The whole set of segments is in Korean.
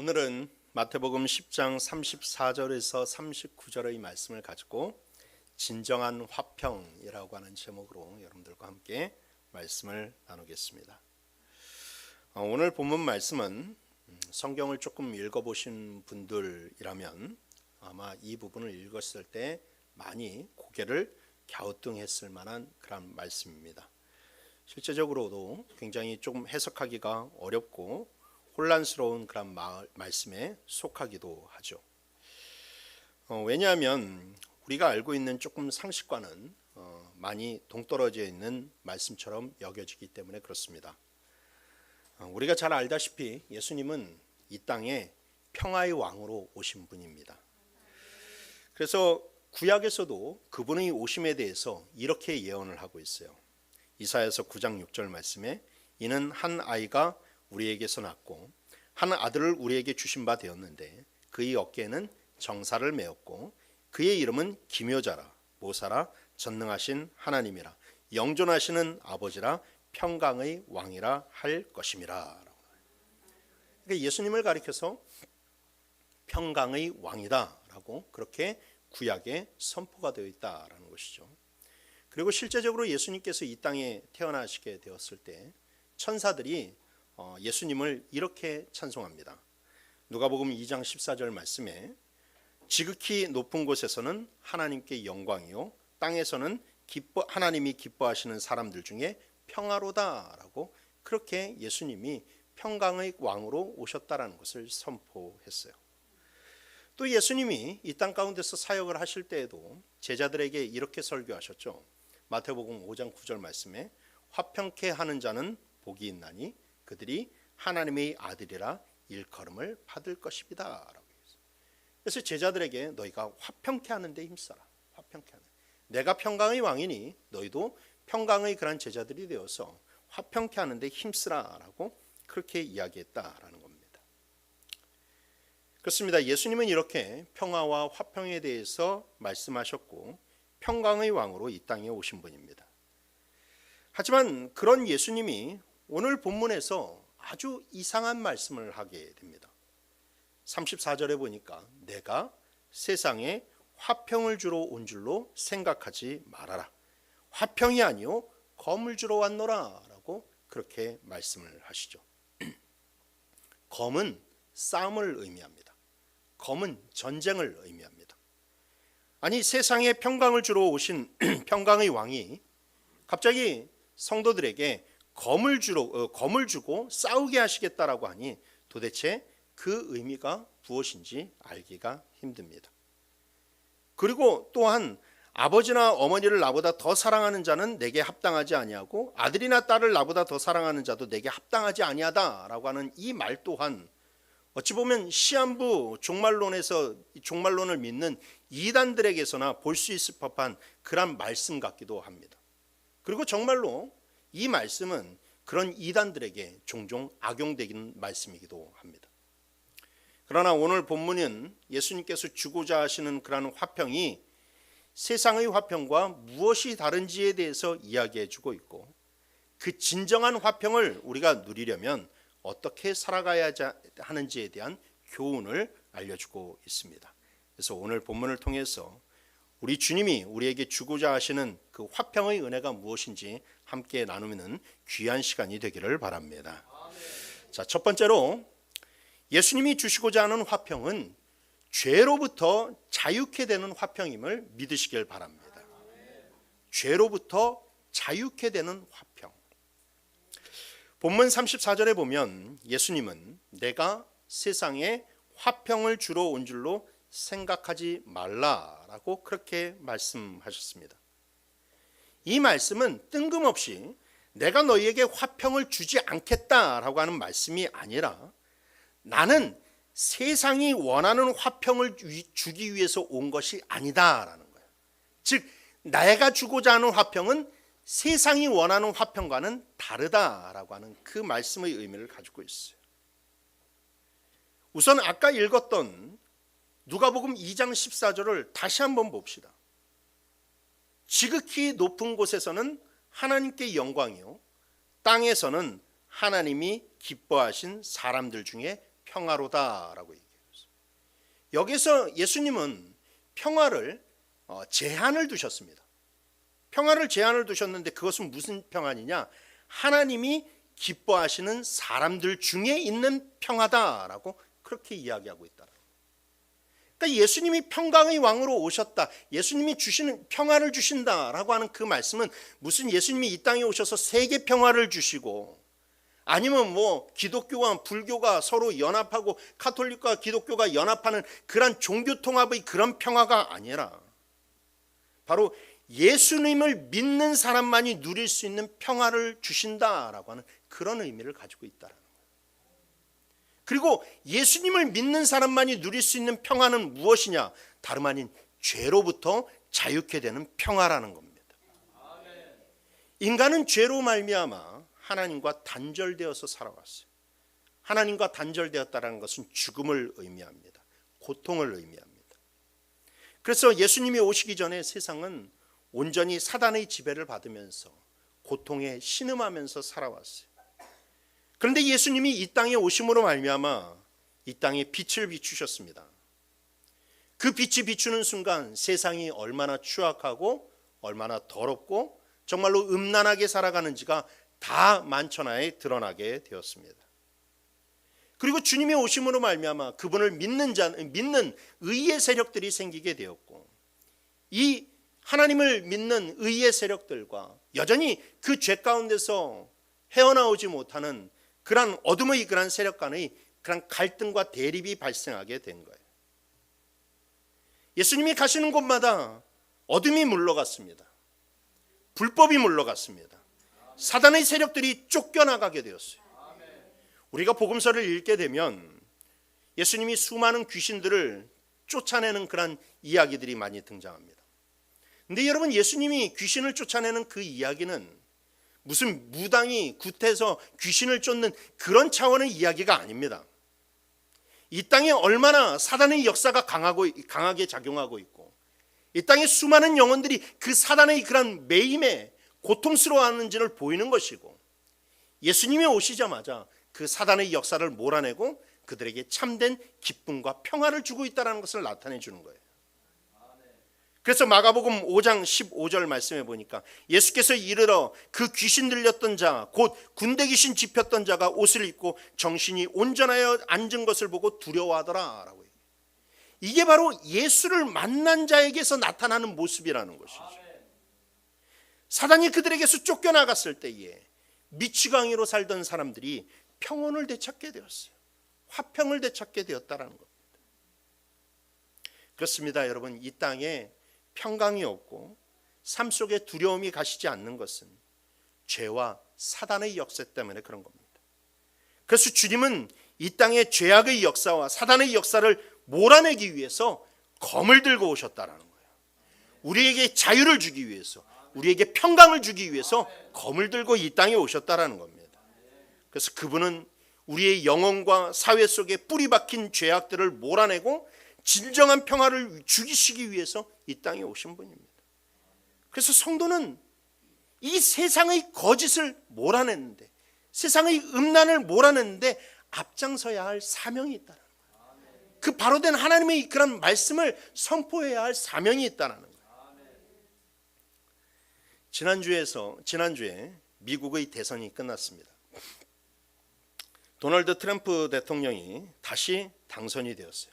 오늘은 마태복음 10장 34절에서 39절의 말씀을 가지고 진정한 화평이라고 하는 제목으로 여러분들과 함께 말씀을 나누겠습니다. 오늘 본문 말씀은 성경을 조금 읽어보신 분들이라면 아마 이 부분을 읽었을 때 많이 고개를 갸우뚱했을 만한 그런 말씀입니다. 실제적으로도 굉장히 조금 해석하기가 어렵고 혼란스러운 그런 말씀에 속하기도 하죠. 왜냐하면 우리가 알고 있는 조금 상식과는 많이 동떨어져 있는 말씀처럼 여겨지기 때문에 그렇습니다. 우리가 잘 알다시피 예수님은 이 땅에 평화의 왕으로 오신 분입니다. 그래서 구약에서도 그분의 오심에 대해서 이렇게 예언을 하고 있어요. 이사야서 9장 6절 말씀에 이는 한 아이가 우리에게서 낳고 한 아들을 우리에게 주신 바 되었는데 그의 어깨에는 정사를 메었고 그의 이름은 기묘자라 모사라 전능하신 하나님이라 영존하시는 아버지라 평강의 왕이라 할 것임이라. 그러니까 예수님을 가리켜서 평강의 왕이다라고 그렇게 구약에 선포가 되어 있다라는 것이죠. 그리고 실제적으로 예수님께서 이 땅에 태어나시게 되었을 때 천사들이 예수님을 이렇게 찬송합니다. 누가복음 2장 14절 말씀에 지극히 높은 곳에서는 하나님께 영광이요 땅에서는 하나님이 기뻐하시는 사람들 중에 평화로다라고 그렇게 예수님이 평강의 왕으로 오셨다라는 것을 선포했어요. 또 예수님이 이 땅 가운데서 사역을 하실 때에도 제자들에게 이렇게 설교하셨죠. 마태복음 5장 9절 말씀에 화평케 하는 자는 복이 있나니 그들이 하나님의 아들이라 일컬음을 받을 것입니다 라고 했어요. 그래서 제자들에게 너희가 화평케 하는 데 힘써라. 화평케 하는 내가 평강의 왕이니 너희도 평강의 그런 제자들이 되어서 화평케 하는 데 힘쓰라 라고 그렇게 이야기했다라는 겁니다. 그렇습니다. 예수님은 이렇게 평화와 화평에 대해서 말씀하셨고 평강의 왕으로 이 땅에 오신 분입니다. 하지만 그런 예수님이 오늘 본문에서 아주 이상한 말씀을 하게 됩니다. 34절에 보니까 내가 세상에 화평을 주러 온 줄로 생각하지 말아라. 화평이 아니요 검을 주러 왔노라 라고 그렇게 말씀을 하시죠. 검은 싸움을 의미합니다. 검은 전쟁을 의미합니다. 아니 세상에 평강을 주러 오신 평강의 왕이 갑자기 성도들에게 검을 주고 싸우게 하시겠다라고 하니 도대체 그 의미가 무엇인지 알기가 힘듭니다. 그리고 또한 아버지나 어머니를 나보다 더 사랑하는 자는 내게 합당하지 아니하고 아들이나 딸을 나보다 더 사랑하는 자도 내게 합당하지 아니하다라고 하는 이 말 또한 어찌 보면 시한부 종말론을 믿는 이단들에게서나 볼 수 있을 법한 그런 말씀 같기도 합니다. 그리고 정말로 이 말씀은 그런 이단들에게 종종 악용되는 말씀이기도 합니다. 그러나 오늘 본문은 예수님께서 주고자 하시는 그런 화평이 세상의 화평과 무엇이 다른지에 대해서 이야기해 주고 있고 그 진정한 화평을 우리가 누리려면 어떻게 살아가야 하는지에 대한 교훈을 알려주고 있습니다. 그래서 오늘 본문을 통해서 우리 주님이 우리에게 주고자 하시는 그 화평의 은혜가 무엇인지 함께 나누는 귀한 시간이 되기를 바랍니다. 자, 첫 번째로 예수님이 주시고자 하는 화평은 죄로부터 자유케 되는 화평임을 믿으시길 바랍니다. 죄로부터 자유케 되는 화평. 본문 34절에 보면 예수님은 내가 세상에 화평을 주러 온 줄로 생각하지 말라라고 그렇게 말씀하셨습니다. 이 말씀은 뜬금없이 내가 너희에게 화평을 주지 않겠다라고 하는 말씀이 아니라 나는 세상이 원하는 화평을 주기 위해서 온 것이 아니다라는 거예요. 즉 내가 주고자 하는 화평은 세상이 원하는 화평과는 다르다라고 하는 그 말씀의 의미를 가지고 있어요. 우선 아까 읽었던 누가복음 2장 14절을 다시 한번 봅시다. 지극히 높은 곳에서는 하나님께 영광이요 땅에서는 하나님이 기뻐하신 사람들 중에 평화로다라고 얘기해요. 여기서 예수님은 평화를 제한을 두셨습니다. 평화를 제한을 두셨는데 그것은 무슨 평안이냐? 하나님이 기뻐하시는 사람들 중에 있는 평화다라고 그렇게 이야기하고 있다. 그러니까 예수님이 평강의 왕으로 오셨다, 예수님이 주시는 평화를 주신다라고 하는 그 말씀은 무슨 예수님이 이 땅에 오셔서 세계 평화를 주시고 아니면 뭐 기독교와 불교가 서로 연합하고 카톨릭과 기독교가 연합하는 그런 종교 통합의 그런 평화가 아니라 바로 예수님을 믿는 사람만이 누릴 수 있는 평화를 주신다라고 하는 그런 의미를 가지고 있다라는 거예요. 그리고 예수님을 믿는 사람만이 누릴 수 있는 평화는 무엇이냐? 다름 아닌 죄로부터 자유케 되는 평화라는 겁니다. 인간은 죄로 말미암아 하나님과 단절되어서 살아왔어요. 하나님과 단절되었다는 것은 죽음을 의미합니다. 고통을 의미합니다. 그래서 예수님이 오시기 전에 세상은 온전히 사단의 지배를 받으면서 고통에 신음하면서 살아왔어요. 그런데 예수님이 이 땅에 오심으로 말미암아 이 땅에 빛을 비추셨습니다. 그 빛이 비추는 순간 세상이 얼마나 추악하고 얼마나 더럽고 정말로 음란하게 살아가는지가 다 만천하에 드러나게 되었습니다. 그리고 주님의 오심으로 말미암아 그분을 믿는 의의 세력들이 생기게 되었고, 이 하나님을 믿는 의의 세력들과 여전히 그 죄 가운데서 헤어나오지 못하는 그런 어둠의 그런 세력 간의 그런 갈등과 대립이 발생하게 된 거예요. 예수님이 가시는 곳마다 어둠이 물러갔습니다. 불법이 물러갔습니다. 사단의 세력들이 쫓겨나가게 되었어요. 우리가 복음서를 읽게 되면 예수님이 수많은 귀신들을 쫓아내는 그런 이야기들이 많이 등장합니다. 근데 여러분, 예수님이 귀신을 쫓아내는 그 이야기는 무슨 무당이 굿해서 귀신을 쫓는 그런 차원의 이야기가 아닙니다. 이 땅에 얼마나 사단의 역사가 강하게 작용하고 있고, 이 땅에 수많은 영혼들이 그 사단의 그런 매임에 고통스러워하는지를 보이는 것이고, 예수님이 오시자마자 그 사단의 역사를 몰아내고 그들에게 참된 기쁨과 평화를 주고 있다는 것을 나타내 주는 거예요. 그래서 마가복음 5장 15절 말씀해 보니까 예수께서 이르러 그 귀신 들렸던 자, 곧 군대 귀신 집혔던 자가 옷을 입고 정신이 온전하여 앉은 것을 보고 두려워하더라 라고 해요. 이게 바로 예수를 만난 자에게서 나타나는 모습이라는 것이죠. 사단이 그들에게서 쫓겨나갔을 때에 미치광이로 살던 사람들이 평온을 되찾게 되었어요. 화평을 되찾게 되었다는 겁니다. 그렇습니다, 여러분. 이 땅에 평강이 없고 삶 속에 두려움이 가시지 않는 것은 죄와 사단의 역사 때문에 그런 겁니다. 그래서 주님은 이 땅의 죄악의 역사와 사단의 역사를 몰아내기 위해서 검을 들고 오셨다는 거예요. 우리에게 자유를 주기 위해서, 우리에게 평강을 주기 위해서 검을 들고 이 땅에 오셨다는 겁니다. 그래서 그분은 우리의 영혼과 사회 속에 뿌리 박힌 죄악들을 몰아내고 진정한 평화를 주시기 위해서 이 땅에 오신 분입니다. 그래서 성도는 이 세상의 거짓을 몰아내는데, 세상의 음란을 몰아내는데 앞장서야 할 사명이 있다는 거예요. 그 바로 된 하나님의 그런 말씀을 선포해야 할 사명이 있다는 거예요. 지난주에 미국의 대선이 끝났습니다. 도널드 트럼프 대통령이 다시 당선이 되었어요.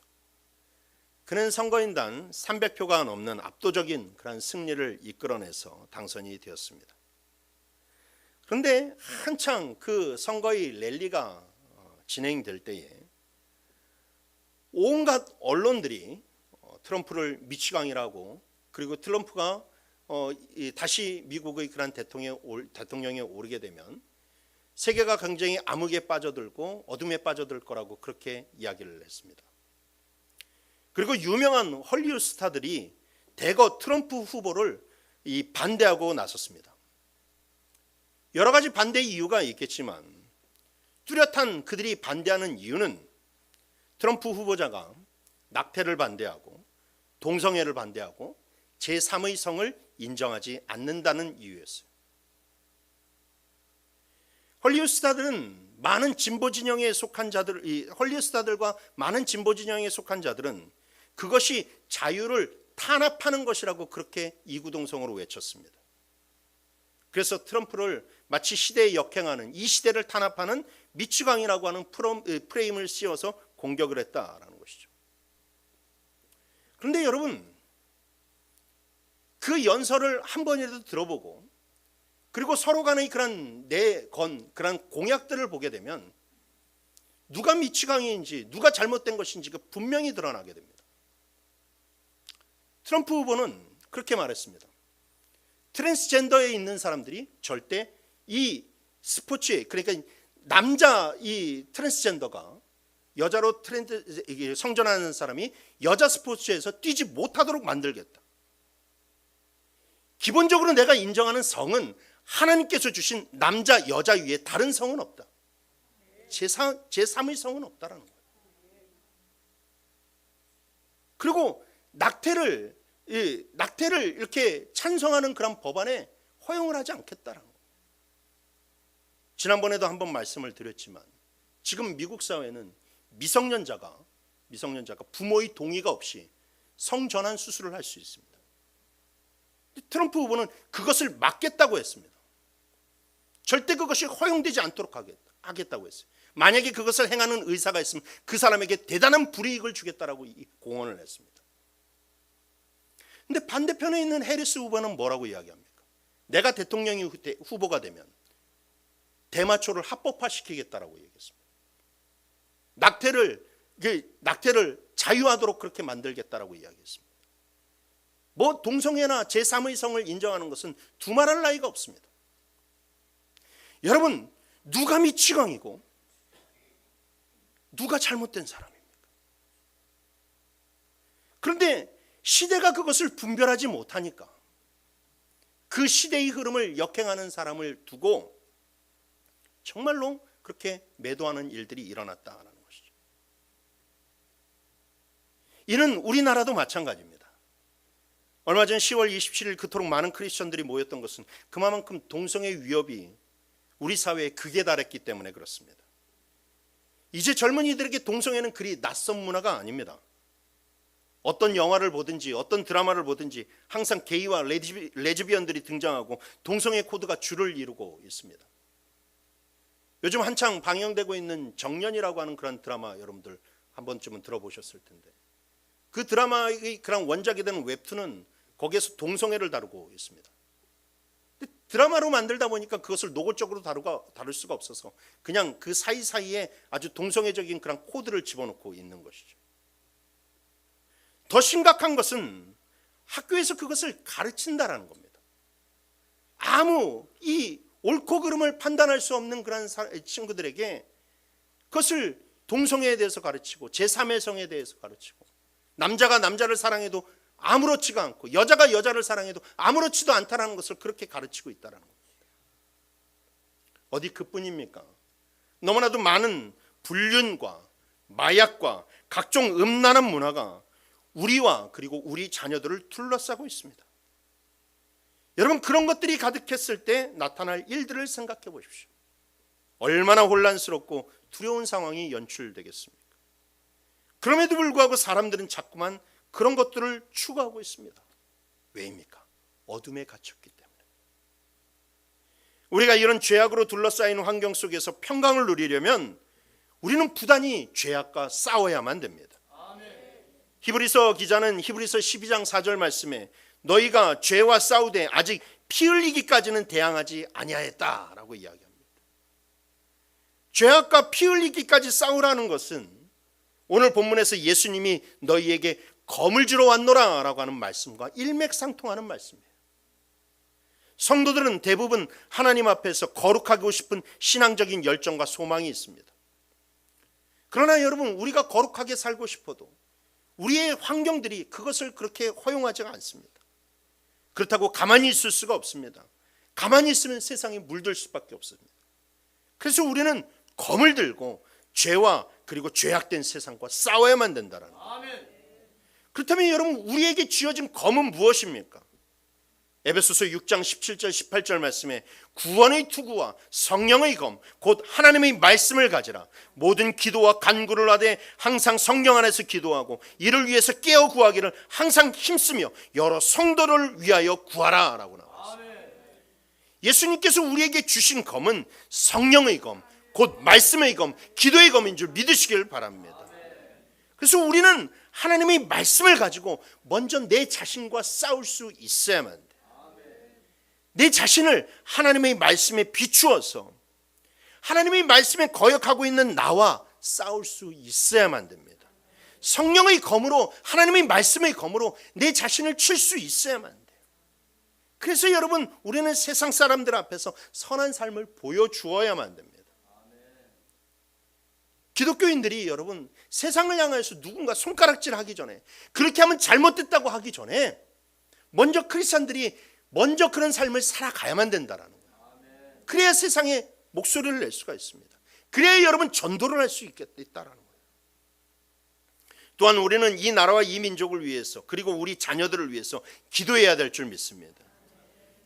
그는 선거인단 300표가 넘는 압도적인 그런 승리를 이끌어내서 당선이 되었습니다. 그런데 한창 그 선거의 랠리가 진행될 때에 온갖 언론들이 트럼프를 미치광이라고, 그리고 트럼프가 다시 미국의 그런 대통령에 오르게 되면 세계가 굉장히 암흑에 빠져들고 어둠에 빠져들 거라고 그렇게 이야기를 했습니다. 그리고 유명한 헐리우드 스타들이 대거 트럼프 후보를 반대하고 나섰습니다. 여러 가지 반대 이유가 있겠지만 뚜렷한 그들이 반대하는 이유는 트럼프 후보자가 낙태를 반대하고 동성애를 반대하고 제3의 성을 인정하지 않는다는 이유였어요. 헐리우드 스타들은 많은 진보 진영에 속한 자들, 이 헐리우드 스타들과 많은 진보 진영에 속한 자들은 그것이 자유를 탄압하는 것이라고 그렇게 이구동성으로 외쳤습니다. 그래서 트럼프를 마치 시대에 역행하는, 이 시대를 탄압하는 미치광이라고 하는 프레임을 씌워서 공격을 했다라는 것이죠. 그런데 여러분, 그 연설을 한 번이라도 들어보고 그리고 서로 간의 그런 그런 공약들을 보게 되면 누가 미치광이인지 누가 잘못된 것인지가 분명히 드러나게 됩니다. 트럼프 후보는 그렇게 말했습니다. 트랜스젠더에 있는 사람들이 절대 이 스포츠에, 그러니까 남자 이 트랜스젠더가 여자로 성전하는 사람이 여자 스포츠에서 뛰지 못하도록 만들겠다. 기본적으로 내가 인정하는 성은 하나님께서 주신 남자 여자 위에 다른 성은 없다. 제3의 성은 없다라는 거예요. 그리고 낙태를 이렇게 찬성하는 그런 법안에 허용을 하지 않겠다라는 거예요. 지난번에도 한번 말씀을 드렸지만 지금 미국 사회는 미성년자가 부모의 동의가 없이 성전환 수술을 할 수 있습니다. 트럼프 후보는 그것을 막겠다고 했습니다. 절대 그것이 허용되지 않도록 하겠다고 했어요. 만약에 그것을 행하는 의사가 있으면 그 사람에게 대단한 불이익을 주겠다라고 공언을 했습니다. 그런데 반대편에 있는 해리스 후보는 뭐라고 이야기합니까? 내가 대통령이 후보가 되면 대마초를 합법화시키겠다라고 얘기했습니다. 낙태를 자유하도록 그렇게 만들겠다라고 이야기했습니다. 뭐 동성애나 제3의 성을 인정하는 것은 두말할 나위가 없습니다. 여러분, 누가 미치광이고 누가 잘못된 사람입니까? 그런데 시대가 그것을 분별하지 못하니까 그 시대의 흐름을 역행하는 사람을 두고 정말로 그렇게 매도하는 일들이 일어났다는 것이죠. 이는 우리나라도 마찬가지입니다. 얼마 전 10월 27일 그토록 많은 크리스천들이 모였던 것은 그만큼 동성애 위협이 우리 사회에 극에 달했기 때문에 그렇습니다. 이제 젊은이들에게 동성애는 그리 낯선 문화가 아닙니다. 어떤 영화를 보든지 어떤 드라마를 보든지 항상 게이와 레즈비언들이 등장하고 동성애 코드가 주를 이루고 있습니다. 요즘 한창 방영되고 있는 정년이라고 하는 그런 드라마 여러분들 한 번쯤은 들어보셨을 텐데 그 드라마의 그런 원작이 되는 웹툰은 거기에서 동성애를 다루고 있습니다. 근데 드라마로 만들다 보니까 그것을 노골적으로 다룰 수가 없어서 그냥 그 사이사이에 아주 동성애적인 그런 코드를 집어넣고 있는 것이죠. 더 심각한 것은 학교에서 그것을 가르친다라는 겁니다. 아무 이 옳고 그름을 판단할 수 없는 그런 친구들에게 그것을 동성애에 대해서 가르치고 제3의 성에 대해서 가르치고 남자가 남자를 사랑해도 아무렇지가 않고 여자가 여자를 사랑해도 아무렇지도 않다는 것을 그렇게 가르치고 있다는 겁니다. 어디 그뿐입니까? 너무나도 많은 불륜과 마약과 각종 음란한 문화가 우리와 그리고 우리 자녀들을 둘러싸고 있습니다. 여러분, 그런 것들이 가득했을 때 나타날 일들을 생각해 보십시오. 얼마나 혼란스럽고 두려운 상황이 연출되겠습니까? 그럼에도 불구하고 사람들은 자꾸만 그런 것들을 추구하고 있습니다. 왜입니까? 어둠에 갇혔기 때문에. 우리가 이런 죄악으로 둘러싸인 환경 속에서 평강을 누리려면 우리는 부단히 죄악과 싸워야만 됩니다. 히브리서 기자는 히브리서 12장 4절 말씀에 너희가 죄와 싸우되 아직 피 흘리기까지는 대항하지 아니하였다라고 이야기합니다. 죄악과 피 흘리기까지 싸우라는 것은 오늘 본문에서 예수님이 너희에게 검을 주러 왔노라 라고 하는 말씀과 일맥상통하는 말씀이에요. 성도들은 대부분 하나님 앞에서 거룩하고 싶은 신앙적인 열정과 소망이 있습니다. 그러나 여러분, 우리가 거룩하게 살고 싶어도 우리의 환경들이 그것을 그렇게 허용하지가 않습니다. 그렇다고 가만히 있을 수가 없습니다. 가만히 있으면 세상이 물들 수밖에 없습니다. 그래서 우리는 검을 들고 죄와 그리고 죄악된 세상과 싸워야만 된다라는 거예요. 그렇다면 여러분, 우리에게 쥐어진 검은 무엇입니까? 에베소서 6장 17절 18절 말씀에 구원의 투구와 성령의 검 곧 하나님의 말씀을 가지라. 모든 기도와 간구를 하되 항상 성령 안에서 기도하고 이를 위해서 깨어 구하기를 항상 힘쓰며 여러 성도를 위하여 구하라 라고 나와 있습니다. 예수님께서 우리에게 주신 검은 성령의 검 곧 말씀의 검, 기도의 검인 줄 믿으시길 바랍니다. 그래서 우리는 하나님의 말씀을 가지고 먼저 내 자신과 싸울 수 있어야만 돼요. 내 자신을 하나님의 말씀에 비추어서 하나님의 말씀에 거역하고 있는 나와 싸울 수 있어야만 됩니다. 성령의 검으로, 하나님의 말씀의 검으로 내 자신을 칠 수 있어야만 돼요. 그래서 여러분, 우리는 세상 사람들 앞에서 선한 삶을 보여주어야만 됩니다. 기독교인들이 여러분, 세상을 향해서 누군가 손가락질하기 전에, 그렇게 하면 잘못됐다고 하기 전에 먼저 크리스찬들이 먼저 그런 삶을 살아가야만 된다라는 거예요. 그래야 세상에 목소리를 낼 수가 있습니다. 그래야 여러분 전도를 할 수 있다라는 거예요. 또한 우리는 이 나라와 이 민족을 위해서, 그리고 우리 자녀들을 위해서 기도해야 될 줄 믿습니다.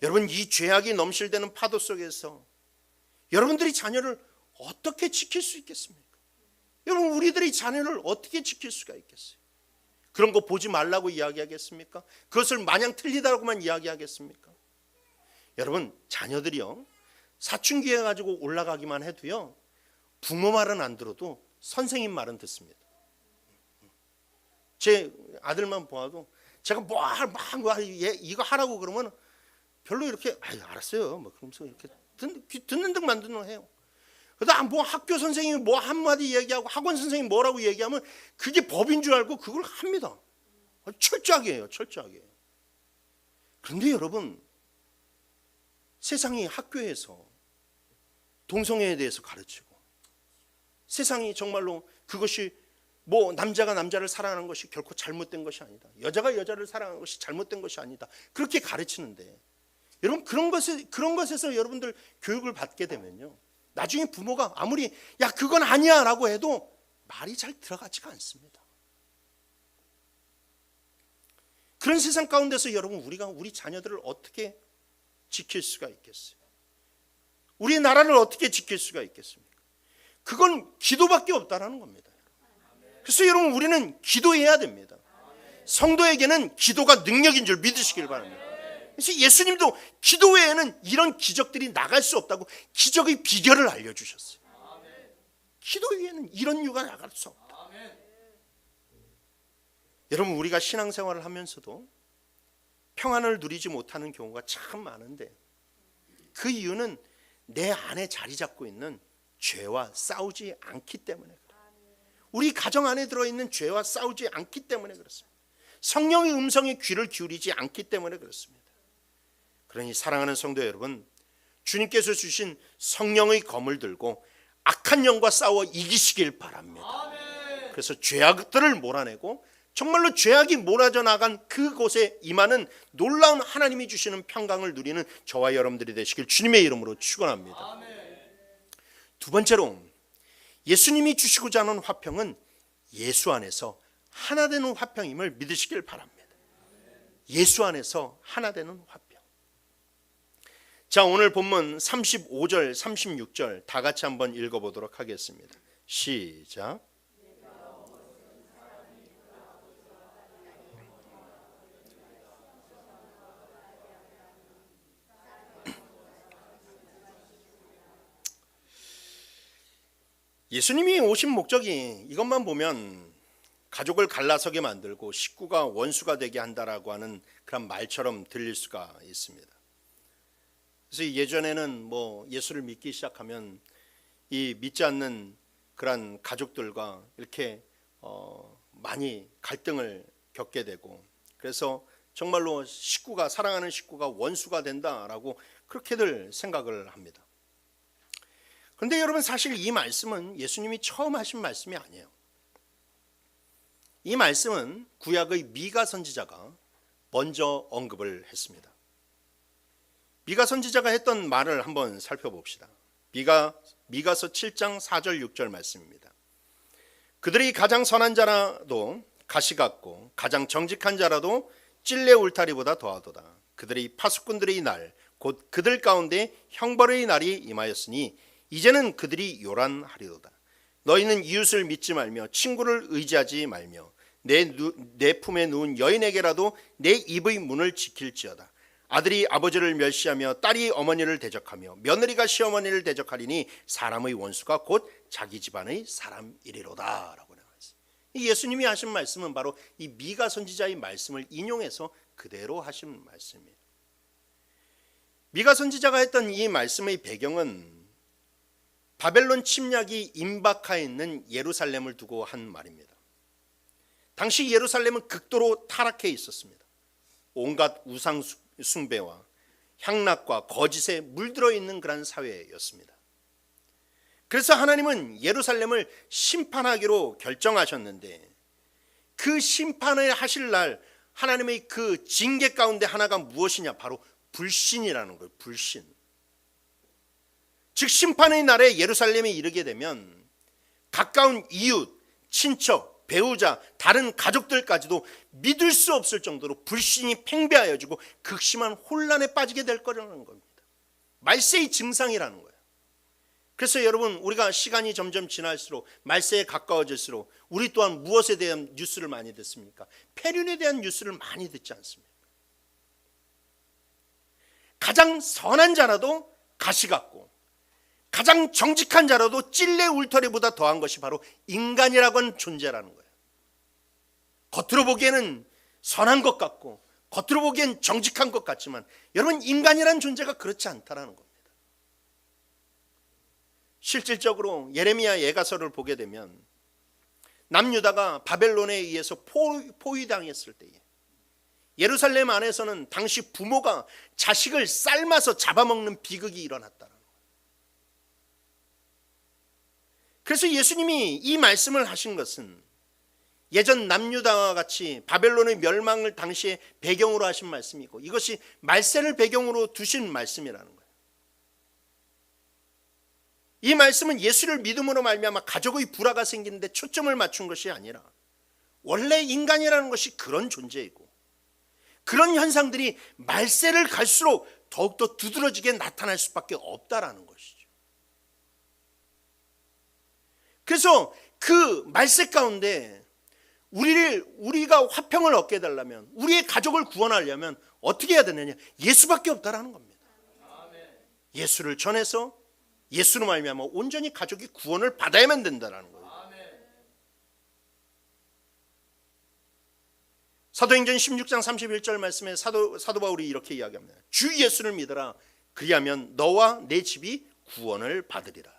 여러분, 이 죄악이 넘실대는 파도 속에서 여러분들이 자녀를 어떻게 지킬 수 있겠습니까? 여러분, 우리들의 자녀를 어떻게 지킬 수가 있겠어요? 그런 거 보지 말라고 이야기하겠습니까? 그것을 마냥 틀리다고만 이야기하겠습니까? 여러분, 자녀들이요, 사춘기에 가지고 올라가기만 해도요, 부모 말은 안 들어도 선생님 말은 듣습니다. 제 아들만 보아도 제가 이거 하라고 그러면 별로 이렇게 알았어요 뭐 그러면서 이렇게 듣는 듯 만 듣는 해요. 그러다 뭐 학교 선생님이 뭐 한마디 얘기하고 학원 선생님이 뭐라고 얘기하면 그게 법인 줄 알고 그걸 합니다. 철저하게 해요. 철저하게 해요. 그런데 여러분, 세상이 학교에서 동성애에 대해서 가르치고, 세상이 정말로 그것이 뭐 남자가 남자를 사랑하는 것이 결코 잘못된 것이 아니다, 여자가 여자를 사랑하는 것이 잘못된 것이 아니다, 그렇게 가르치는데, 여러분, 그런 것에서 여러분들 교육을 받게 되면요, 나중에 부모가 아무리 야 그건 아니야 라고 해도 말이 잘 들어가지가 않습니다. 그런 세상 가운데서 여러분, 우리가 우리 자녀들을 어떻게 지킬 수가 있겠어요? 우리 나라를 어떻게 지킬 수가 있겠습니까? 그건 기도밖에 없다라는 겁니다. 그래서 여러분, 우리는 기도해야 됩니다. 성도에게는 기도가 능력인 줄 믿으시길 바랍니다. 그래서 예수님도 기도 외에는 이런 기적들이 나갈 수 없다고 기적의 비결을 알려주셨어요. 기도 외에는 이런 유가 나갈 수 없다. 여러분, 우리가 신앙생활을 하면서도 평안을 누리지 못하는 경우가 참 많은데, 그 이유는 내 안에 자리 잡고 있는 죄와 싸우지 않기 때문에 그래요. 우리 가정 안에 들어있는 죄와 싸우지 않기 때문에 그렇습니다. 성령의 음성에 귀를 기울이지 않기 때문에 그렇습니다. 그러니 사랑하는 성도 여러분, 주님께서 주신 성령의 검을 들고 악한 영과 싸워 이기시길 바랍니다. 그래서 죄악들을 몰아내고 정말로 죄악이 몰아져 나간 그곳에 임하는 놀라운 하나님이 주시는 평강을 누리는 저와 여러분들이 되시길 주님의 이름으로 축원합니다. 두 번째로, 예수님이 주시고자 하는 화평은 예수 안에서 하나 되는 화평임을 믿으시길 바랍니다. 예수 안에서 하나 되는 화평. 자, 오늘 본문 35절, 36절 다 같이 한번 읽어보도록 하겠습니다. 시작. 예수님이 오신 목적이 이것만 보면 가족을 갈라서게 만들고 식구가 원수가 되게 한다라고 하는 그런 말처럼 들릴 수가 있습니다. 그래서 예전에는 뭐 예수를 믿기 시작하면 이 믿지 않는 그런 가족들과 이렇게 많이 갈등을 겪게 되고, 그래서 정말로 식구가, 사랑하는 식구가 원수가 된다라고 그렇게들 생각을 합니다. 그런데 여러분, 사실 이 말씀은 예수님이 처음 하신 말씀이 아니에요. 이 말씀은 구약의 미가 선지자가 먼저 언급을 했습니다. 미가 선지자가 했던 말을 한번 살펴봅시다. 미가서 7장 4절 6절 말씀입니다. 그들이 가장 선한 자라도 가시 같고 가장 정직한 자라도 찔레 울타리보다 더하도다. 그들의 파수꾼들의 날 곧 그들 가운데 형벌의 날이 임하였으니 이제는 그들이 요란하리로다. 너희는 이웃을 믿지 말며 친구를 의지하지 말며 내 품에 누운 여인에게라도 내 입의 문을 지킬지어다. 아들이 아버지를 멸시하며 딸이 어머니를 대적하며 며느리가 시어머니를 대적하리니 사람의 원수가 곧 자기 집안의 사람이리로다 라고 나와있어요. 예수님이 하신 말씀은 바로 이 미가 선지자의 말씀을 인용해서 그대로 하신 말씀이에요. 미가 선지자가 했던 이 말씀의 배경은 바벨론 침략이 임박하에 있는 예루살렘을 두고 한 말입니다. 당시 예루살렘은 극도로 타락해 있었습니다. 온갖 우상 숭배와 향락과 거짓에 물들어 있는 그런 사회였습니다. 그래서 하나님은 예루살렘을 심판하기로 결정하셨는데 그 심판을 하실 날 하나님의 그 징계 가운데 하나가 무엇이냐? 바로 불신이라는 거예요. 불신. 즉 심판의 날에 예루살렘에 이르게 되면 가까운 이웃, 친척, 배우자, 다른 가족들까지도 믿을 수 없을 정도로 불신이 팽배하여지고 극심한 혼란에 빠지게 될 거라는 겁니다. 말세의 증상이라는 거예요. 그래서 여러분, 우리가 시간이 점점 지날수록 말세에 가까워질수록 우리 또한 무엇에 대한 뉴스를 많이 듣습니까? 폐륜에 대한 뉴스를 많이 듣지 않습니까? 가장 선한 자라도 가시 같고 가장 정직한 자라도 찔레 울터리보다 더한 것이 바로 인간이라고 하는 존재라는 거예요. 겉으로 보기에는 선한 것 같고 겉으로 보기엔 정직한 것 같지만 여러분, 인간이라는 존재가 그렇지 않다라는 겁니다. 실질적으로 예레미야 예가서를 보게 되면 남유다가 바벨론에 의해서 포위당했을 때에 예루살렘 안에서는 당시 부모가 자식을 삶아서 잡아먹는 비극이 일어났다는 거예요. 그래서 예수님이 이 말씀을 하신 것은 예전 남유다와 같이 바벨론의 멸망을 당시에 배경으로 하신 말씀이고 이것이 말세를 배경으로 두신 말씀이라는 거예요. 이 말씀은 예수를 믿음으로 말미암아 가족의 불화가 생기는데 초점을 맞춘 것이 아니라 원래 인간이라는 것이 그런 존재이고 그런 현상들이 말세를 갈수록 더욱더 두드러지게 나타날 수밖에 없다라는 것이죠. 그래서 그 말세 가운데 우리가 화평을 얻게 되려면, 우리의 가족을 구원하려면 어떻게 해야 되느냐? 예수밖에 없다라는 겁니다. 예수를 전해서 예수로 말미암아 온전히 가족이 구원을 받아야만 된다라는 거예요. 사도행전 16장 31절 말씀에 사도 바울이 이렇게 이야기합니다. 주 예수를 믿어라. 그리하면 너와 내 집이 구원을 받으리라.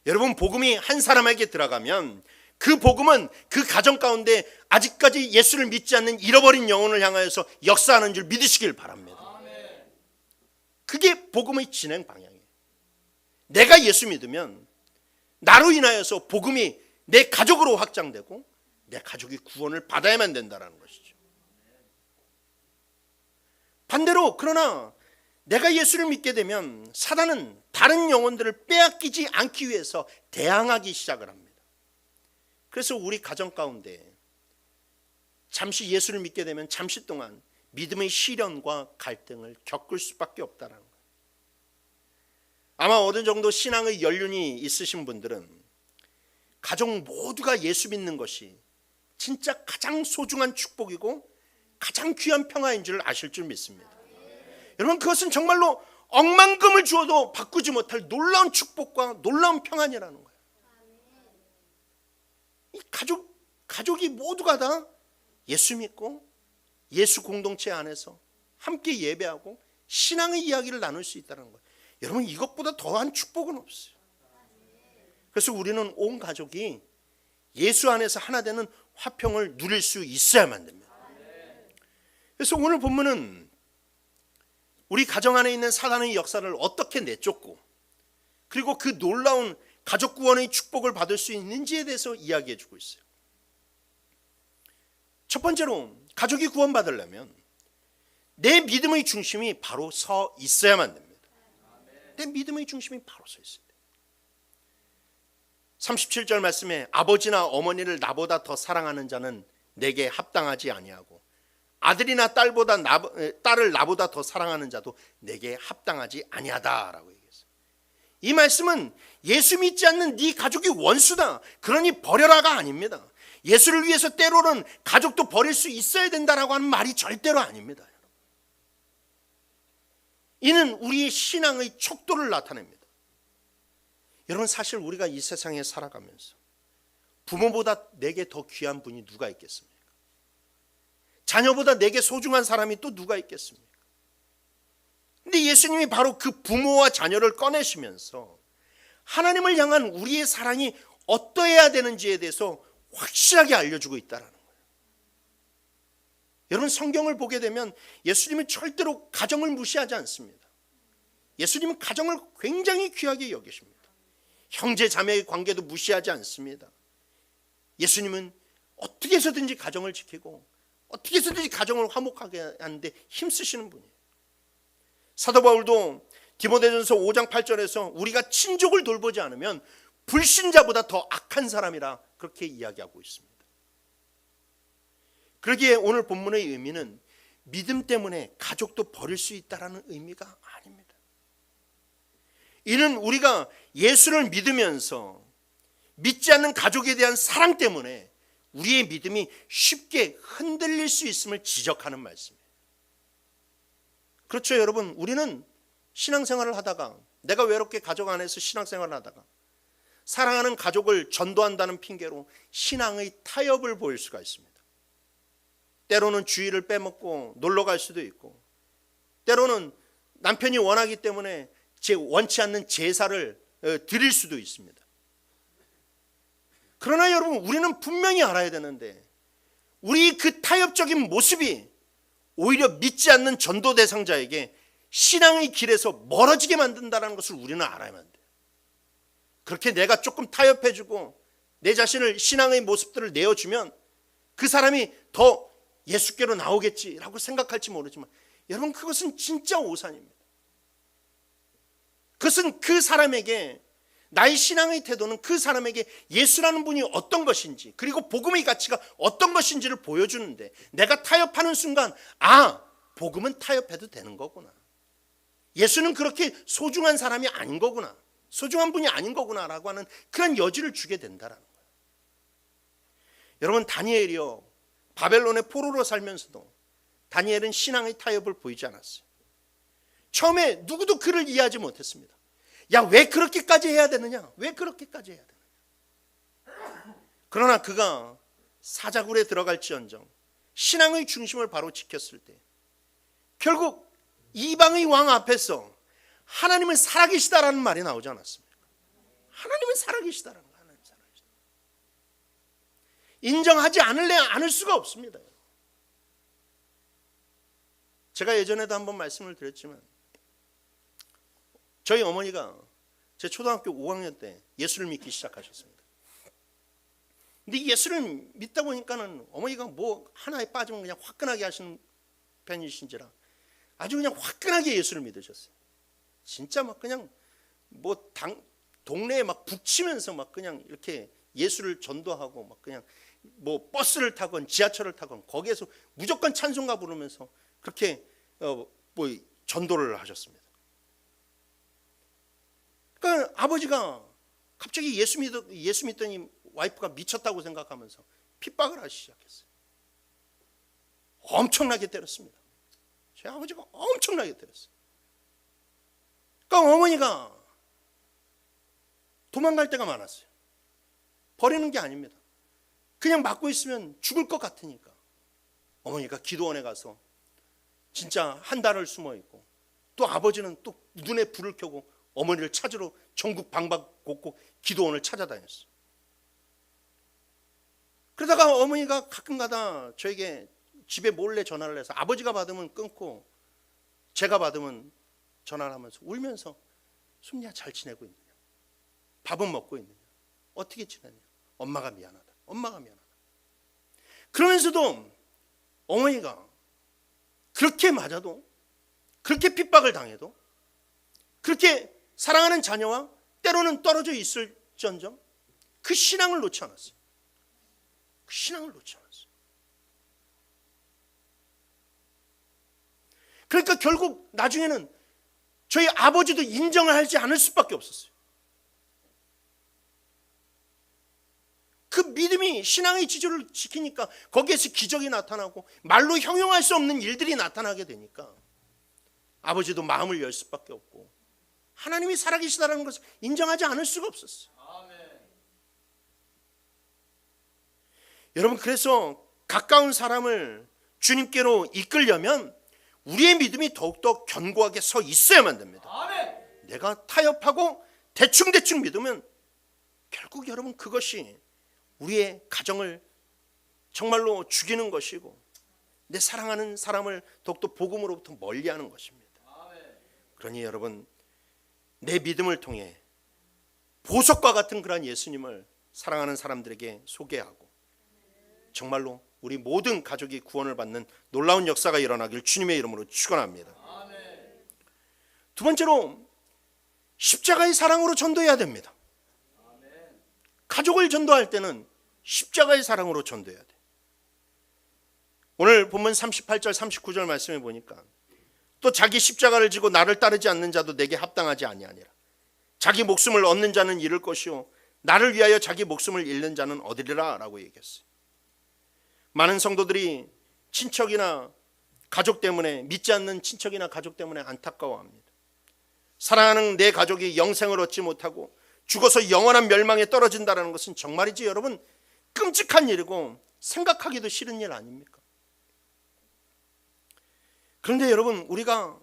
여러분, 복음이 한 사람에게 들어가면 그 복음은 그 가정 가운데 아직까지 예수를 믿지 않는 잃어버린 영혼을 향하여서 역사하는 줄 믿으시길 바랍니다. 그게 복음의 진행 방향이에요. 내가 예수 믿으면 나로 인하여서 복음이 내 가족으로 확장되고 내 가족이 구원을 받아야만 된다는 것이죠. 반대로 그러나 내가 예수를 믿게 되면 사단은 다른 영혼들을 빼앗기지 않기 위해서 대항하기 시작을 합니다. 그래서 우리 가정 가운데 잠시 예수를 믿게 되면 잠시 동안 믿음의 시련과 갈등을 겪을 수밖에 없다는 거예요. 아마 어느 정도 신앙의 연륜이 있으신 분들은 가족 모두가 예수 믿는 것이 진짜 가장 소중한 축복이고 가장 귀한 평화인 줄 아실 줄 믿습니다. 여러분, 그것은 정말로 억만금을 주어도 바꾸지 못할 놀라운 축복과 놀라운 평안이라는 거예요. 이 가족이 모두가 다 예수 믿고 예수 공동체 안에서 함께 예배하고 신앙의 이야기를 나눌 수 있다는 거예요. 여러분, 이것보다 더한 축복은 없어요. 그래서 우리는 온 가족이 예수 안에서 하나 되는 화평을 누릴 수 있어야만 됩니다. 그래서 오늘 본문은 우리 가정 안에 있는 사단의 역사를 어떻게 내쫓고 그리고 그 놀라운 가족 구원의 축복을 받을 수 있는지에 대해서 이야기해 주고 있어요. 첫 번째로 가족이 구원받으려면 내 믿음의 중심이 바로 서 있어야만 됩니다. 내 믿음의 중심이 바로 서 있어야 돼요. 37절 말씀에 아버지나 어머니를 나보다 더 사랑하는 자는 내게 합당하지 아니하고 아들이나 딸을 나보다 더 사랑하는 자도 내게 합당하지 아니하다라고 얘기했어요. 이 말씀은 예수 믿지 않는 네 가족이 원수다, 그러니 버려라가 아닙니다. 예수를 위해서 때로는 가족도 버릴 수 있어야 된다라고 하는 말이 절대로 아닙니다. 이는 우리의 신앙의 척도를 나타냅니다. 여러분, 사실 우리가 이 세상에 살아가면서 부모보다 내게 더 귀한 분이 누가 있겠습니까? 자녀보다 내게 소중한 사람이 또 누가 있겠습니까? 근데 예수님이 바로 그 부모와 자녀를 꺼내시면서 하나님을 향한 우리의 사랑이 어떠해야 되는지에 대해서 확실하게 알려주고 있다는 거예요. 여러분, 성경을 보게 되면 예수님은 절대로 가정을 무시하지 않습니다. 예수님은 가정을 굉장히 귀하게 여기십니다. 형제 자매의 관계도 무시하지 않습니다. 예수님은 어떻게 해서든지 가정을 지키고 어떻게 해서든지 가정을 화목하게 하는데 힘쓰시는 분이에요. 사도 바울도 디모데전서 5장 8절에서 우리가 친족을 돌보지 않으면 불신자보다 더 악한 사람이라 그렇게 이야기하고 있습니다. 그러기에 오늘 본문의 의미는 믿음 때문에 가족도 버릴 수 있다는 의미가 아닙니다. 이는 우리가 예수를 믿으면서 믿지 않는 가족에 대한 사랑 때문에 우리의 믿음이 쉽게 흔들릴 수 있음을 지적하는 말씀이에요. 그렇죠, 여러분. 우리는 신앙생활을 하다가, 내가 외롭게 가족 안에서 신앙생활을 하다가 사랑하는 가족을 전도한다는 핑계로 신앙의 타협을 보일 수가 있습니다. 때로는 주일을 빼먹고 놀러 갈 수도 있고, 때로는 남편이 원하기 때문에 원치 않는 제사를 드릴 수도 있습니다. 그러나 여러분, 우리는 분명히 알아야 되는데 우리 그 타협적인 모습이 오히려 믿지 않는 전도 대상자에게 신앙의 길에서 멀어지게 만든다는 것을 우리는 알아야만 돼요. 그렇게 내가 조금 타협해주고 내 자신을, 신앙의 모습들을 내어주면 그 사람이 더 예수께로 나오겠지라고 생각할지 모르지만, 여러분, 그것은 진짜 오산입니다. 그것은 그 사람에게, 나의 신앙의 태도는 그 사람에게 예수라는 분이 어떤 것인지, 그리고 복음의 가치가 어떤 것인지를 보여주는데, 내가 타협하는 순간, 아, 복음은 타협해도 되는 거구나, 예수는 그렇게 소중한 사람이 아닌 거구나, 소중한 분이 아닌 거구나 라고 하는 그런 여지를 주게 된다는 거예요. 여러분, 다니엘이요, 바벨론의 포로로 살면서도 다니엘은 신앙의 타협을 보이지 않았어요. 처음에 누구도 그를 이해하지 못했습니다. 야, 왜 그렇게까지 해야 되느냐? 왜 그렇게까지 해야 되느냐? 그러나 그가 사자굴에 들어갈지언정 신앙의 중심을 바로 지켰을 때 결국 이방의 왕 앞에서 하나님은 살아계시다라는 말이 나오지 않았습니까? 하나님은 살아계시다라는 거예요. 하나님 살아계시다. 인정하지 않을 수가 없습니다. 제가 예전에도 한번 말씀을 드렸지만, 저희 어머니가 제 초등학교 5학년 때 예수를 믿기 시작하셨습니다. 근데 예수를 믿다 보니까는 어머니가 뭐 하나에 빠지면 그냥 화끈하게 하시는 편이신지라 아주 그냥 화끈하게 예수를 믿으셨어요. 진짜 막 그냥 뭐 동네에 막 북치면서 막 그냥 이렇게 예수를 전도하고, 막 그냥 뭐 버스를 타건 지하철을 타건 거기에서 무조건 찬송가 부르면서 그렇게 뭐 전도를 하셨습니다. 그러니까 아버지가 갑자기 예수 믿더니 와이프가 미쳤다고 생각하면서 핍박을 하기 시작했어요. 엄청나게 때렸습니다. 제 아버지가 엄청나게 때렸어요. 그러니까 어머니가 도망갈 때가 많았어요. 버리는 게 아닙니다. 그냥 맞고 있으면 죽을 것 같으니까 어머니가 기도원에 가서 진짜 한 달을 숨어 있고, 또 아버지는 또 눈에 불을 켜고 어머니를 찾으러 전국 방방곡곡 기도원을 찾아다녔어요. 그러다가 어머니가 가끔가다 저에게 집에 몰래 전화를 해서 아버지가 받으면 끊고 제가 받으면 전화를 하면서 울면서, 순이야 잘 지내고 있느냐, 밥은 먹고 있느냐, 어떻게 지내냐, 엄마가 미안하다, 엄마가 미안하다. 그러면서도 어머니가 그렇게 맞아도, 그렇게 핍박을 당해도, 그렇게 사랑하는 자녀와 때로는 떨어져 있을지언정 그 신앙을 놓지 않았어요. 그 신앙을 놓지 않았어요. 그러니까 결국 나중에는 저희 아버지도 인정을 하지 않을 수밖에 없었어요. 그 믿음이 신앙의 지조를 지키니까 거기에서 기적이 나타나고 말로 형용할 수 없는 일들이 나타나게 되니까 아버지도 마음을 열 수밖에 없고 하나님이 살아계시다는 것을 인정하지 않을 수가 없었어요. 여러분, 그래서 가까운 사람을 주님께로 이끌려면 우리의 믿음이 더욱더 견고하게 서 있어야만 됩니다. 내가 타협하고 대충대충 믿으면 결국 여러분 그것이 우리의 가정을 정말로 죽이는 것이고 내 사랑하는 사람을 더욱더 복음으로부터 멀리하는 것입니다. 그러니 여러분, 내 믿음을 통해 보석과 같은 그러한 예수님을 사랑하는 사람들에게 소개하고 정말로 우리 모든 가족이 구원을 받는 놀라운 역사가 일어나길 주님의 이름으로 축원합니다. 두 번째로 십자가의 사랑으로 전도해야 됩니다. 가족을 전도할 때는 십자가의 사랑으로 전도해야 돼. 오늘 본문 38절 39절 말씀해 보니까 또 자기 십자가를 지고 나를 따르지 않는 자도 내게 합당하지 아니하니라. 자기 목숨을 얻는 자는 잃을 것이요 나를 위하여 자기 목숨을 잃는 자는 얻으리라 라고 얘기했어요. 많은 성도들이 친척이나 가족 때문에, 믿지 않는 친척이나 가족 때문에 안타까워합니다. 사랑하는 내 가족이 영생을 얻지 못하고 죽어서 영원한 멸망에 떨어진다는 것은 정말이지 여러분 끔찍한 일이고 생각하기도 싫은 일 아닙니까? 그런데 여러분, 우리가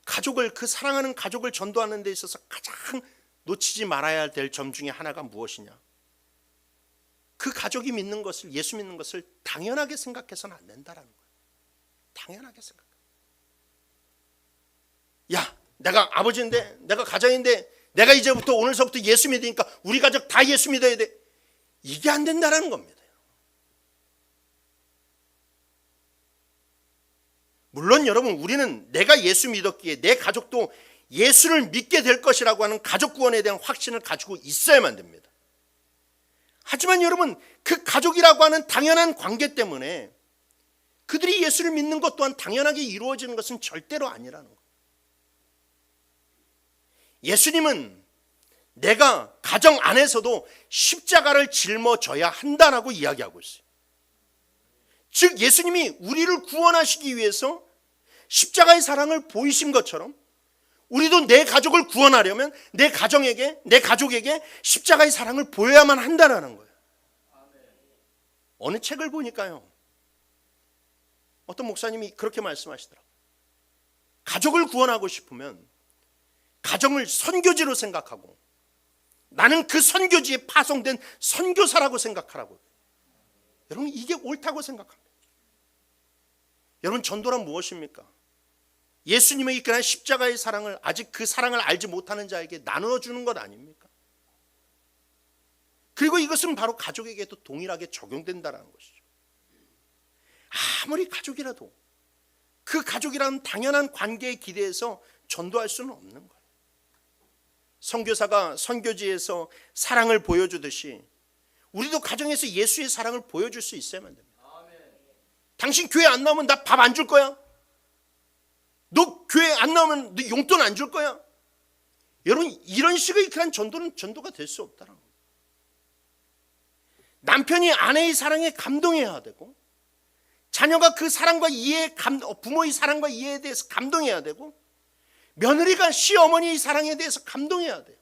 가족을, 그 사랑하는 가족을 전도하는 데 있어서 가장 놓치지 말아야 될 점 중에 하나가 무엇이냐? 그 가족이 믿는 것을, 예수 믿는 것을 당연하게 생각해서는 안 된다라는 거예요. 당연하게 생각. 야, 내가 아버지인데, 내가 가장인데, 내가 이제부터 오늘서부터 예수 믿으니까 우리 가족 다 예수 믿어야 돼. 이게 안 된다라는 겁니다. 물론 여러분, 우리는 내가 예수 믿었기에 내 가족도 예수를 믿게 될 것이라고 하는 가족 구원에 대한 확신을 가지고 있어야만 됩니다. 하지만 여러분, 그 가족이라고 하는 당연한 관계 때문에 그들이 예수를 믿는 것 또한 당연하게 이루어지는 것은 절대로 아니라는 거예요. 예수님은 내가 가정 안에서도 십자가를 짊어져야 한다라고 이야기하고 있어요. 즉 예수님이 우리를 구원하시기 위해서 십자가의 사랑을 보이신 것처럼 우리도 내 가족을 구원하려면 내 가정에게, 내 가족에게 십자가의 사랑을 보여야만 한다는 거예요. 어느 책을 보니까요, 어떤 목사님이 그렇게 말씀하시더라고요. 가족을 구원하고 싶으면 가정을 선교지로 생각하고 나는 그 선교지에 파송된 선교사라고 생각하라고. 여러분, 이게 옳다고 생각합니다. 여러분, 전도란 무엇입니까? 예수님의 이끈한 십자가의 사랑을 아직 그 사랑을 알지 못하는 자에게 나누어 주는 것 아닙니까? 그리고 이것은 바로 가족에게도 동일하게 적용된다는 것이죠. 아무리 가족이라도 그 가족이라는 당연한 관계에 기대해서 전도할 수는 없는 거예요. 선교사가 선교지에서 사랑을 보여주듯이 우리도 가정에서 예수의 사랑을 보여줄 수 있어야만 됩니다. 당신 교회 안 나오면 나 밥 안 줄 거야? 너 교회 안 나오면 너 용돈 안 줄 거야? 여러분, 이런 식의 그런 전도는 전도가 될 수 없다는 거예요. 남편이 아내의 사랑에 감동해야 되고, 자녀가 그 사랑과 이해, 부모의 사랑과 이해에 대해서 감동해야 되고, 며느리가 시어머니의 사랑에 대해서 감동해야 돼요.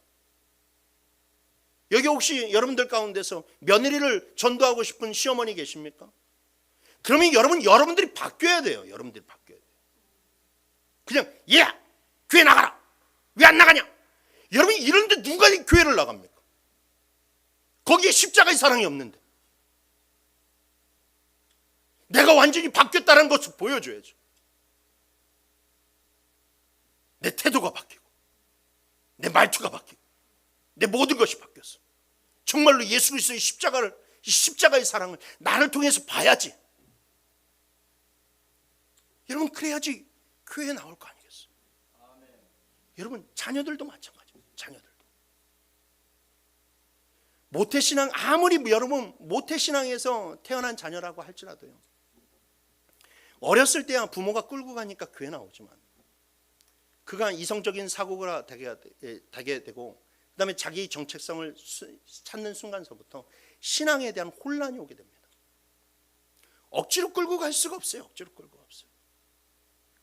여기 혹시 여러분들 가운데서 며느리를 전도하고 싶은 시어머니 계십니까? 그러면 여러분들이 바뀌어야 돼요. 여러분들이 바뀌어야 돼요. 그냥 얘야 교회 나가라. 왜 안 나가냐? 여러분, 이런데 누가 교회를 나갑니까? 거기에 십자가의 사랑이 없는데. 내가 완전히 바뀌었다는 것을 보여줘야죠. 내 태도가 바뀌고 내 말투가 바뀌고 내 모든 것이 바뀌었어. 정말로 예수 그리스도의 십자가의 사랑을 나를 통해서 봐야지. 여러분, 그래야지 교회에 나올 거 아니겠어요? 여러분, 자녀들도 마찬가지입니다. 자녀들도 모태신앙, 아무리 여러분 모태신앙에서 태어난 자녀라고 할지라도요, 어렸을 때야 부모가 끌고 가니까 교회 나오지만 그가 이성적인 사고가 되게 되고 그다음에 자기 정체성을 찾는 순간서부터 신앙에 대한 혼란이 오게 됩니다. 억지로 끌고 갈 수가 없어요. 억지로 끌고 없어요.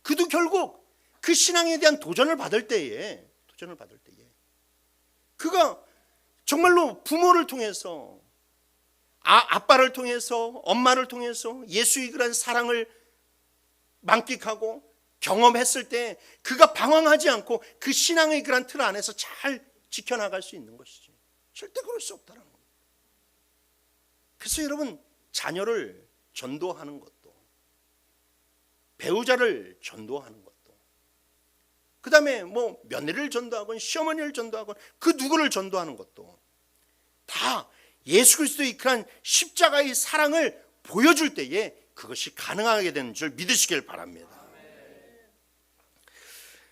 그도 결국 그 신앙에 대한 도전을 받을 때에 그가 정말로 부모를 통해서 아빠를 통해서 엄마를 통해서 예수의 그런 사랑을 만끽하고 경험했을 때 그가 방황하지 않고 그 신앙의 그런 틀 안에서 잘 지켜나갈 수 있는 것이지. 절대 그럴 수 없다는 겁니다. 그래서 여러분, 자녀를 전도하는 것도, 배우자를 전도하는 것도, 그 다음에 뭐 며느리를 전도하건 시어머니를 전도하건 그 누구를 전도하는 것도 다 예수 그리스도의 그런 십자가의 사랑을 보여줄 때에 그것이 가능하게 되는 줄 믿으시길 바랍니다.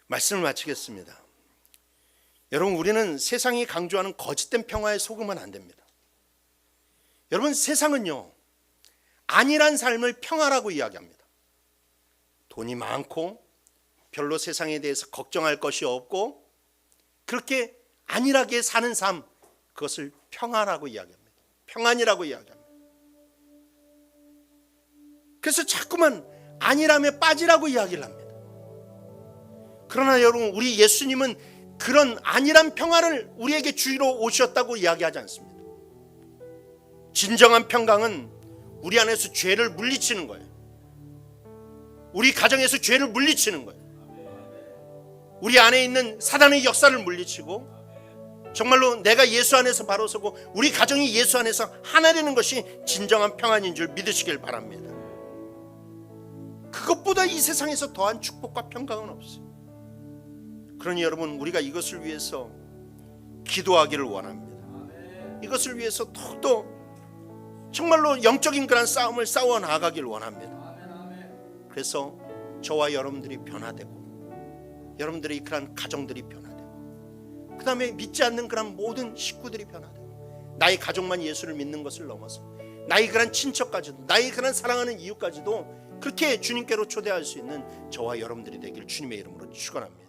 말씀을 마치겠습니다. 여러분, 우리는 세상이 강조하는 거짓된 평화에 속으면 안 됩니다. 여러분, 세상은요, 안일한 삶을 평화라고 이야기합니다. 돈이 많고 별로 세상에 대해서 걱정할 것이 없고 그렇게 안일하게 사는 삶, 그것을 평화라고 이야기합니다. 평안이라고 이야기합니다. 그래서 자꾸만 안일함에 빠지라고 이야기를 합니다. 그러나 여러분, 우리 예수님은 그런 안일한 평화를 우리에게 주의로 오셨다고 이야기하지 않습니다. 진정한 평강은 우리 안에서 죄를 물리치는 거예요. 우리 가정에서 죄를 물리치는 거예요. 우리 안에 있는 사단의 역사를 물리치고 정말로 내가 예수 안에서 바로 서고 우리 가정이 예수 안에서 하나 되는 것이 진정한 평안인 줄 믿으시길 바랍니다. 그것보다 이 세상에서 더한 축복과 평강은 없어요. 그러니 여러분, 우리가 이것을 위해서 기도하기를 원합니다. 이것을 위해서 더욱더 정말로 영적인 그런 싸움을 싸워 나가기를 원합니다. 그래서 저와 여러분들이 변화되고 여러분들의 그런 가정들이 변화되고 그 다음에 믿지 않는 그런 모든 식구들이 변화되고 나의 가족만 예수를 믿는 것을 넘어서 나의 그런 친척까지도 나의 그런 사랑하는 이웃까지도 그렇게 주님께로 초대할 수 있는 저와 여러분들이 되길 주님의 이름으로 축원합니다.